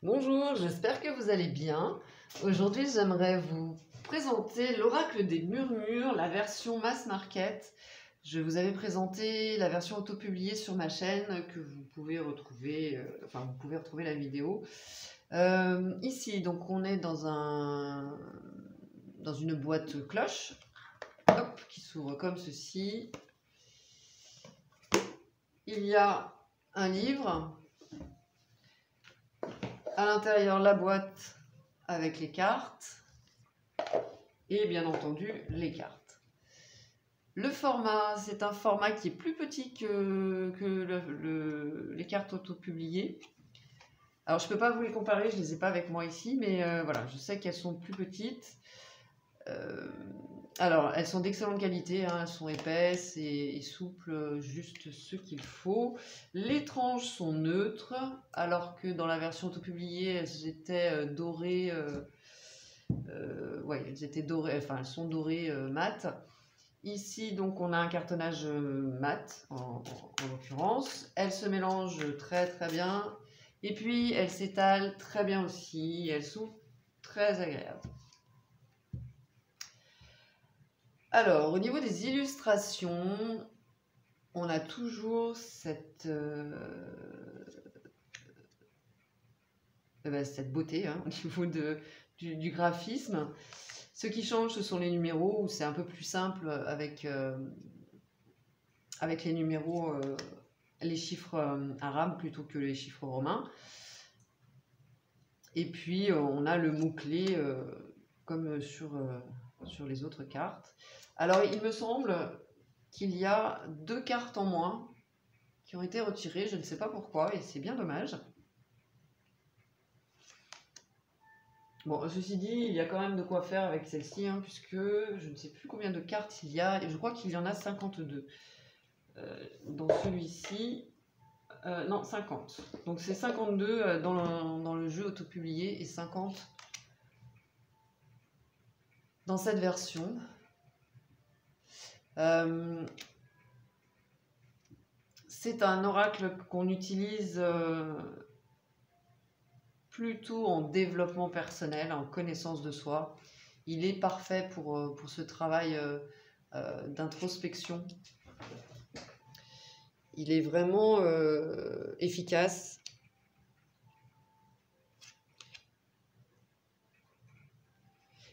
Bonjour, j'espère que vous allez bien. Aujourd'hui, j'aimerais vous présenter l'oracle des murmures, la version mass market. Je vous avais présenté la version auto-publiée sur ma chaîne que vous pouvez retrouver, vous pouvez retrouver la vidéo. Ici, donc, on est dans une boîte cloche, hop, qui s'ouvre comme ceci. Il y a un livre. À l'intérieur, la boîte avec les cartes et bien entendu les cartes. Le format, c'est un format qui est plus petit que les cartes auto-publiées. Alors je ne peux pas vous les comparer, je ne les ai pas avec moi ici, mais voilà, je sais qu'elles sont plus petites. Alors elles sont d'excellente qualité, hein, elles sont épaisses et souples, juste ce qu'il faut. Les tranches sont neutres, alors que dans la version auto-publiée, elles étaient dorées. Ouais, elles étaient dorées, enfin elles sont dorées mat. Ici donc on a un cartonnage mat en l'occurrence. Elles se mélangent très très bien et puis elles s'étalent très bien aussi. Elles sont très agréables. Alors au niveau des illustrations, on a toujours cette beauté hein, au niveau du graphisme. Ce qui change, ce sont les numéros, où c'est un peu plus simple avec les numéros, les chiffres arabes plutôt que les chiffres romains. Et puis, on a le mot-clé comme sur les autres cartes. Alors, il me semble qu'il y a 2 cartes en moins qui ont été retirées, je ne sais pas pourquoi, et c'est bien dommage. Bon, ceci dit, il y a quand même de quoi faire avec celle-ci, hein, puisque je ne sais plus combien de cartes il y a, et je crois qu'il y en a 52. Dans celui-ci, non, 50. Donc c'est 52 dans le jeu auto-publié et 50 dans cette version. C'est un oracle qu'on utilise plutôt en développement personnel, en connaissance de soi. Il est parfait pour ce travail d'introspection. Il est vraiment efficace.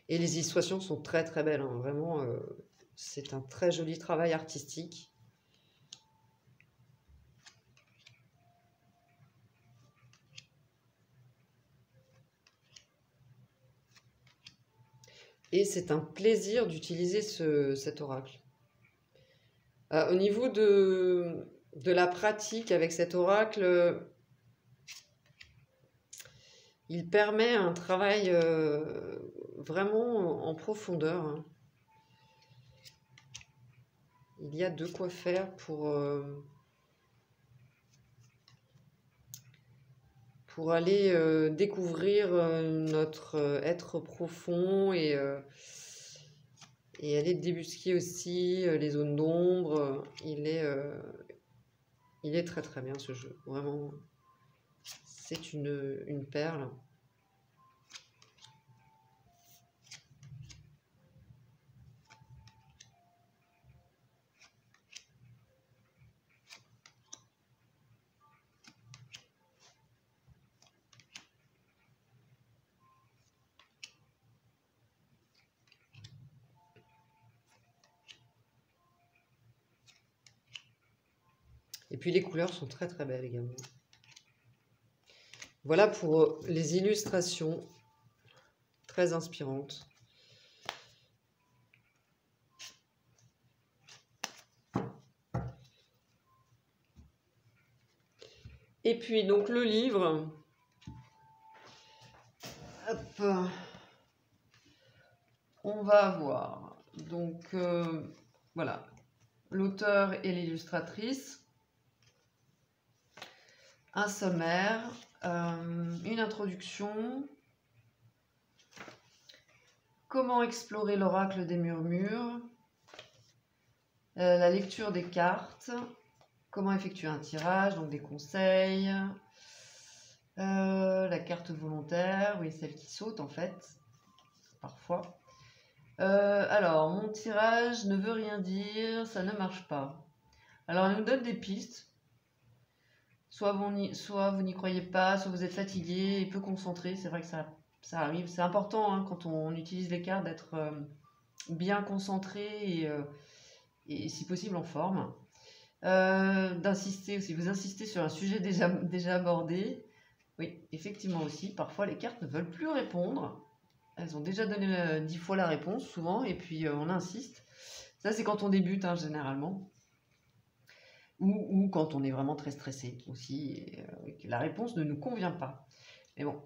Et les illustrations sont très très belles, hein. Vraiment, c'est un très joli travail artistique. Et c'est un plaisir d'utiliser cet oracle. Au niveau de la pratique avec cet oracle, il permet un travail vraiment en profondeur, hein. Il y a de quoi faire pour aller découvrir notre être profond et aller débusquer aussi les zones d'ombre. Il est très très bien ce jeu, vraiment, c'est une perle. Et puis les couleurs sont très très belles également. Voilà pour les illustrations très inspirantes. Et puis donc le livre, hop, on va avoir donc voilà, l'auteur et l'illustratrice, un sommaire, une introduction, comment explorer l'oracle des murmures, la lecture des cartes, comment effectuer un tirage, donc des conseils, la carte volontaire, oui, celle qui saute en fait, parfois. Alors, mon tirage ne veut rien dire, ça ne marche pas. Alors, elle nous donne des pistes. Soit vous n'y croyez pas, soit vous êtes fatigué et peu concentré. C'est vrai que ça arrive. C'est important hein, quand on utilise les cartes d'être bien concentré et si possible en forme. D'insister aussi. Vous insistez sur un sujet déjà abordé. Oui, effectivement aussi. Parfois, les cartes ne veulent plus répondre. Elles ont déjà donné 10 fois la réponse, souvent, et puis on insiste. Ça, c'est quand on débute, hein, généralement. Ou quand on est vraiment très stressé aussi, et que la réponse ne nous convient pas. Mais bon.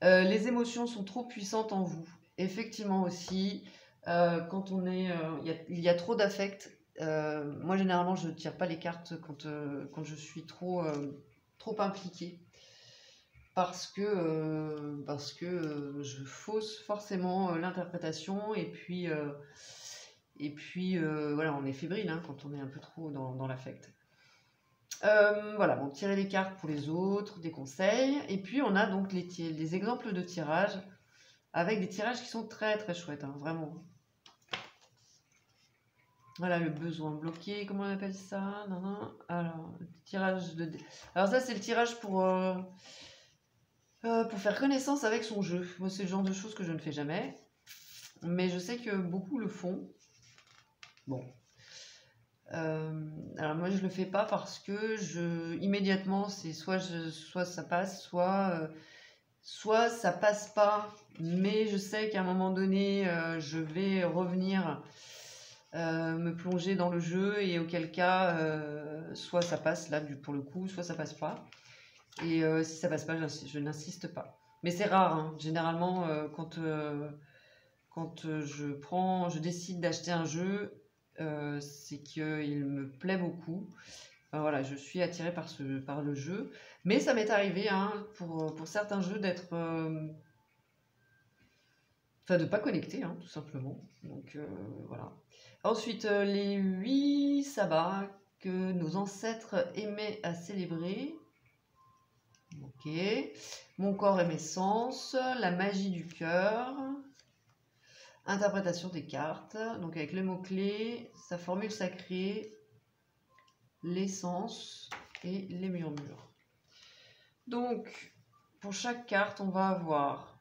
Les émotions sont trop puissantes en vous. Effectivement aussi, quand on est... il y a trop d'affect. Moi, généralement, je ne tire pas les cartes quand je suis trop impliquée. Parce que je fausse forcément l'interprétation et puis voilà, on est fébrile hein, quand on est un peu trop dans l'affect. Voilà, bon, tirer les cartes pour les autres, des conseils, et puis on a donc les exemples de tirage avec des tirages qui sont très très chouettes, hein, vraiment. Voilà, le besoin bloqué, comment on appelle ça? Alors, le tirage de... Alors ça, c'est le tirage pour faire connaissance avec son jeu. Moi, c'est le genre de choses que je ne fais jamais. Mais je sais que beaucoup le font. Bon. Alors moi, je le fais pas parce que immédiatement, c'est soit ça passe, soit ça passe pas. Mais je sais qu'à un moment donné, je vais revenir me plonger dans le jeu et auquel cas, soit ça passe là pour le coup, soit ça passe pas. Et si ça passe pas, je n'insiste pas. Mais c'est rare, hein. Généralement, quand je décide d'acheter un jeu, c'est qu'il me plaît beaucoup. Voilà, je suis attirée par le jeu. Mais ça m'est arrivé, hein, pour certains jeux d'être... Enfin, de ne pas connecter, hein, tout simplement. Donc, voilà. Ensuite, les 8 sabbats que nos ancêtres aimaient à célébrer. Ok. Mon corps et mes sens, la magie du cœur, interprétation des cartes, donc avec les mots-clés, sa formule sacrée, l'essence et les murmures. Donc, pour chaque carte, on va avoir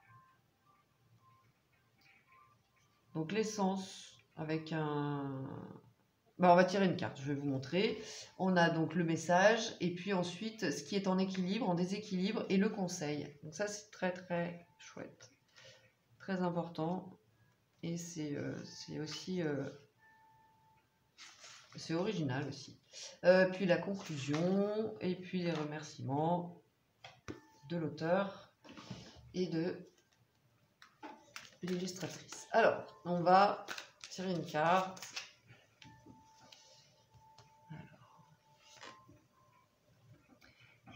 donc l'essence avec un... Ben, on va tirer une carte, je vais vous montrer. On a donc le message et puis ensuite ce qui est en équilibre, en déséquilibre et le conseil. Donc ça c'est très très chouette, très important et c'est aussi c'est original aussi. Puis la conclusion et puis les remerciements de l'auteur et de l'illustratrice. Alors on va tirer une carte.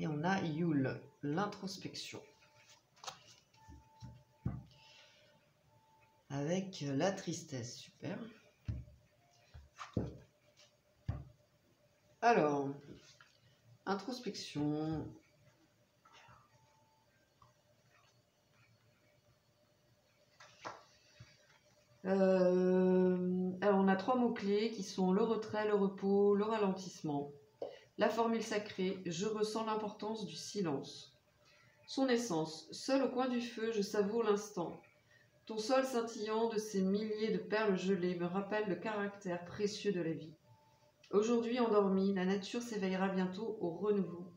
Et on a Yule, l'introspection. Avec la tristesse, super. Alors, introspection. Alors, on a 3 mots-clés qui sont le retrait, le repos, le ralentissement. La formule sacrée, je ressens l'importance du silence. Son essence, seul au coin du feu, je savoure l'instant. Ton sol scintillant de ces milliers de perles gelées me rappelle le caractère précieux de la vie. Aujourd'hui endormie, la nature s'éveillera bientôt au renouveau.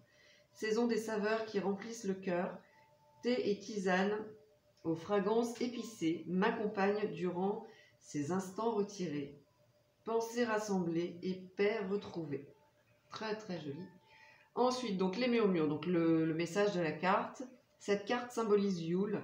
Saison des saveurs qui remplissent le cœur, thé et tisane aux fragrances épicées m'accompagnent durant ces instants retirés. Pensées rassemblées et paix retrouvée. Très très joli. Ensuite, donc les murmures, donc le message de la carte. Cette carte symbolise Yule,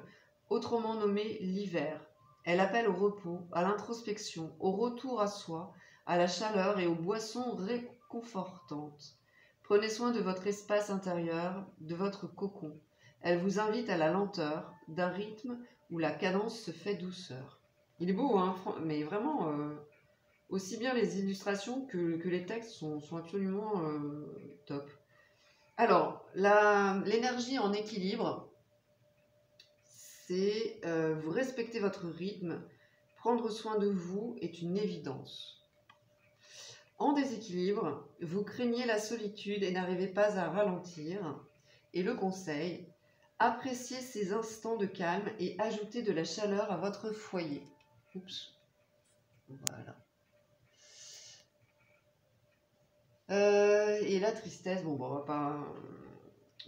autrement nommée l'hiver. Elle appelle au repos, à l'introspection, au retour à soi, à la chaleur et aux boissons réconfortantes. Prenez soin de votre espace intérieur, de votre cocon. Elle vous invite à la lenteur, d'un rythme où la cadence se fait douceur. Il est beau, hein, mais vraiment... aussi bien les illustrations que les textes sont absolument top. Alors, l'énergie en équilibre, c'est vous respectez votre rythme, prendre soin de vous est une évidence. En déséquilibre, vous craignez la solitude et n'arrivez pas à ralentir. Et le conseil, appréciez ces instants de calme et ajoutez de la chaleur à votre foyer. Oups. Voilà. Et la tristesse, bon, on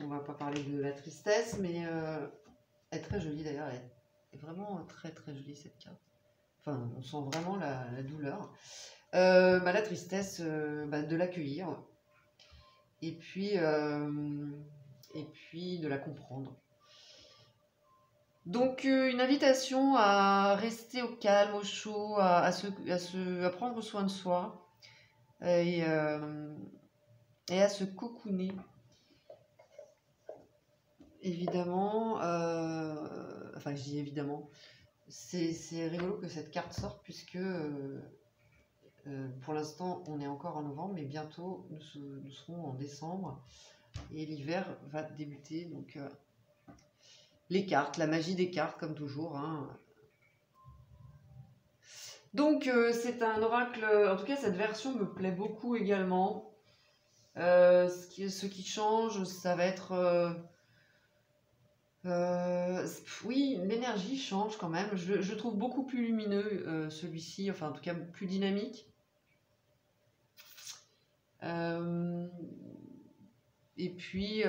va pas parler de la tristesse, mais elle est très jolie d'ailleurs, elle est vraiment très très jolie cette carte. Enfin, on sent vraiment la douleur. La tristesse, de l'accueillir et puis de la comprendre. Donc une invitation à rester au calme, au chaud, à prendre soin de soi et à se cocooner. Évidemment, enfin je dis évidemment, c'est rigolo que cette carte sorte puisque pour l'instant on est encore en novembre, mais bientôt nous serons en décembre et l'hiver va débuter. Donc les cartes, la magie des cartes comme toujours, hein. Donc c'est un oracle, en tout cas cette version me plaît beaucoup également. Ce qui change, ça va être... oui, l'énergie change quand même. Je trouve beaucoup plus lumineux celui-ci, enfin en tout cas plus dynamique. Et puis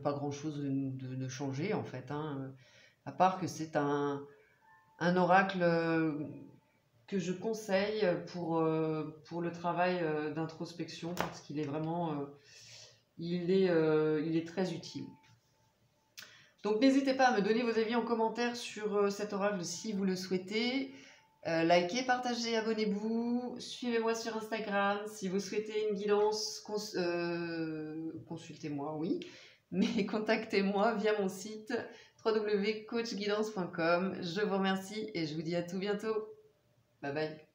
pas grand chose de changer en fait, hein, à part que c'est un oracle que je conseille pour le travail d'introspection parce qu'il est vraiment il est très utile. Donc n'hésitez pas à me donner vos avis en commentaire sur cet oracle si vous le souhaitez. Likez, partagez, abonnez-vous, suivez-moi sur Instagram. Si vous souhaitez une guidance, consultez-moi, oui, mais contactez-moi via mon site www.coachguidance.com. Je vous remercie et je vous dis à tout bientôt. Bye bye.